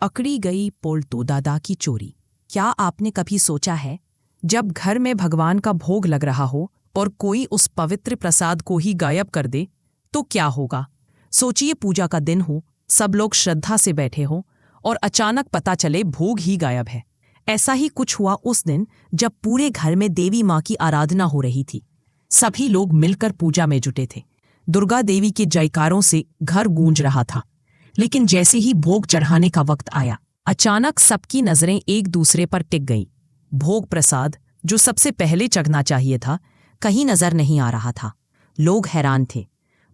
अकड़ी गई पोल्टू दादा की चोरी। क्या आपने कभी सोचा है, जब घर में भगवान का भोग लग रहा हो और कोई उस पवित्र प्रसाद को ही गायब कर दे तो क्या होगा? सोचिए, पूजा का दिन हो, सब लोग श्रद्धा से बैठे हों और अचानक पता चले भोग ही गायब है। ऐसा ही कुछ हुआ उस दिन, जब पूरे घर में देवी माँ की आराधना हो रही थी। सभी लोग मिलकर पूजा में जुटे थे। दुर्गा देवी के जयकारों से घर गूंज रहा था। लेकिन जैसे ही भोग चढ़ाने का वक्त आया, अचानक सबकी नजरें एक दूसरे पर टिक गईं। भोग प्रसाद, जो सबसे पहले चढ़ना चाहिए था, कहीं नजर नहीं आ रहा था। लोग हैरान थे।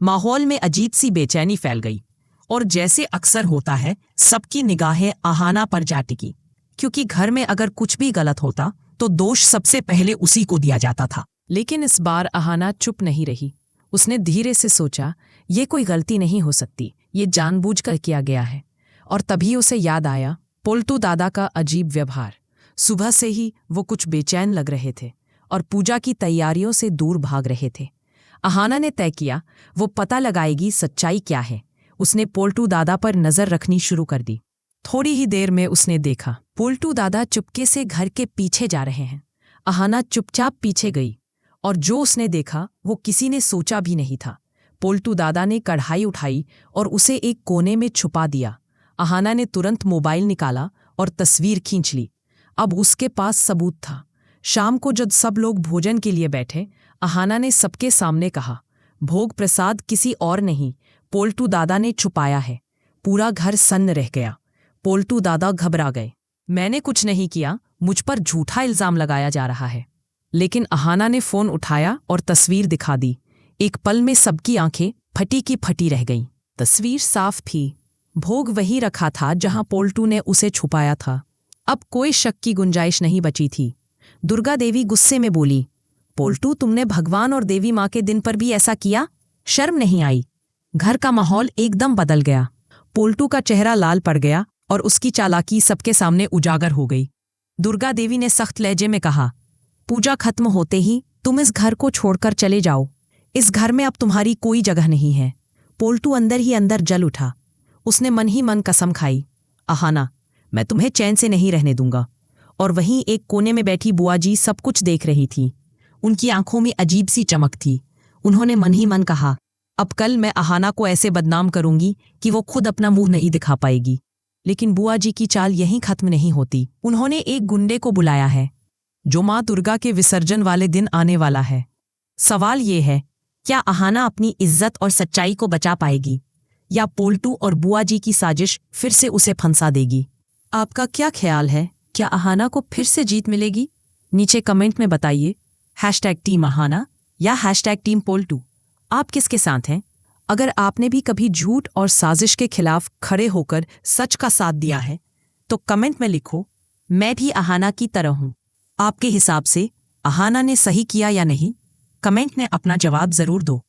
माहौल में अजीब सी बेचैनी फैल गई और जैसे अक्सर होता है, सबकी निगाहें आहाना पर जा टिकी, क्योंकि घर में अगर कुछ भी गलत होता तो दोष सबसे पहले उसी को दिया जाता था। लेकिन इस बार आहाना चुप नहीं रही। उसने धीरे से सोचा, ये कोई गलती नहीं हो सकती, ये जानबूझकर किया गया है। और तभी उसे याद आया पोल्टू दादा का अजीब व्यवहार। सुबह से ही वो कुछ बेचैन लग रहे थे और पूजा की तैयारियों से दूर भाग रहे थे। आहाना ने तय किया, वो पता लगाएगी सच्चाई क्या है। उसने पोल्टू दादा पर नजर रखनी शुरू कर दी। थोड़ी ही देर में उसने देखा, पोल्टू दादा चुपके से घर के पीछे जा रहे हैं। आहाना चुपचाप पीछे गई और जो उसने देखा वो किसी ने सोचा भी नहीं था। पोल्टू दादा ने कढ़ाई उठाई और उसे एक कोने में छुपा दिया। आहाना ने तुरंत मोबाइल निकाला और तस्वीर खींच ली। अब उसके पास सबूत था। शाम को जब सब लोग भोजन के लिए बैठे, आहाना ने सबके सामने कहा, भोग प्रसाद किसी और नहीं, पोल्टू दादा ने छुपाया है। पूरा घर सन्न रह गया। पोल्टू दादा घबरा गए। मैंने कुछ नहीं किया, मुझ पर झूठा इल्जाम लगाया जा रहा है। लेकिन आहाना ने फोन उठाया और तस्वीर दिखा दी। एक पल में सबकी आंखें फटी की फटी रह गईं। तस्वीर साफ थी। भोग वही रखा था जहां पोल्टू ने उसे छुपाया था। अब कोई शक की गुंजाइश नहीं बची थी। दुर्गा देवी गुस्से में बोली, पोल्टू, तुमने भगवान और देवी माँ के दिन पर भी ऐसा किया? शर्म नहीं आई? घर का माहौल एकदम बदल गया। पोल्टू का चेहरा लाल पड़ गया और उसकी चालाकी सबके सामने उजागर हो गई। दुर्गा देवी ने सख्त लहजे में कहा, पूजा खत्म होते ही तुम इस घर को छोड़कर चले जाओ। इस घर में अब तुम्हारी कोई जगह नहीं है। पोल्टू अंदर ही अंदर जल उठा। उसने मन ही मन कसम खाई, आहाना, मैं तुम्हें चैन से नहीं रहने दूंगा। और वहीं एक कोने में बैठी बुआ जी सब कुछ देख रही थी। उनकी आंखों में अजीब सी चमक थी। उन्होंने मन ही मन कहा, अब कल मैं आहाना को ऐसे बदनाम करूंगी कि वो खुद अपना मुंह नहीं दिखा पाएगी। लेकिन बुआ जी की चाल यहीं खत्म नहीं होती। उन्होंने एक गुंडे को बुलाया है, जो माँ दुर्गा के विसर्जन वाले दिन आने वाला है। सवाल ये है, क्या आहाना अपनी इज्जत और सच्चाई को बचा पाएगी, या पोल्टू और बुआ जी की साजिश फिर से उसे फंसा देगी? आपका क्या ख्याल है? क्या आहाना को फिर से जीत मिलेगी? नीचे कमेंट में बताइए। #टीम आहाना या #टीम पोल्टू। आप किसके साथ हैं? अगर आपने भी कभी झूठ और साजिश के खिलाफ खड़े होकर सच का साथ दिया है तो कमेंट में लिखो, मैं भी आहाना की तरह हूं। आपके हिसाब से आहाना ने सही किया या नहीं? कमेंट में अपना जवाब जरूर दो।